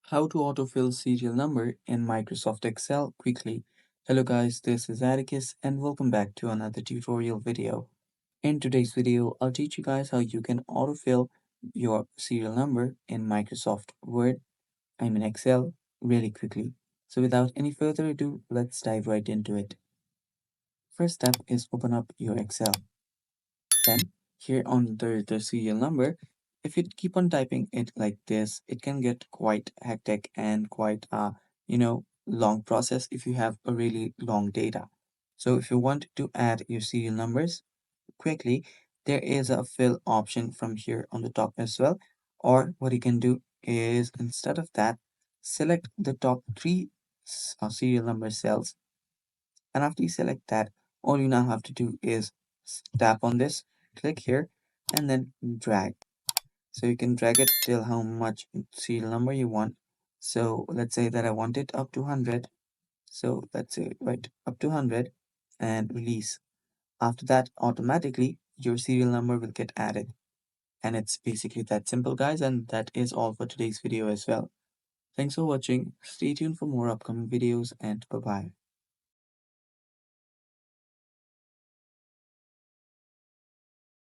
How to autofill serial number in Microsoft Excel quickly. Hello guys, this is Atticus and welcome back to another tutorial video. In today's video, I'll teach you guys how you can autofill your serial number in Microsoft Excel really quickly. So without any further ado, let's dive right into it. First step is open up your Excel. Then here on the serial number, if you keep on typing it like this, it can get quite hectic and quite long process if you have a really long data. So if you want to add your serial numbers quickly, there is a fill option from here on the top as well. Or what you can do is instead of that, select the top three serial number cells, and after you select that, all you now have to do is tap on this, click here, and then drag. So you can drag it till how much serial number you want. So let's say that I want it up to 100. So let's say right up to 100 and release. After that, automatically your serial number will get added. And it's basically that simple, guys. And that is all for today's video as well. Thanks for watching. Stay tuned for more upcoming videos and bye bye.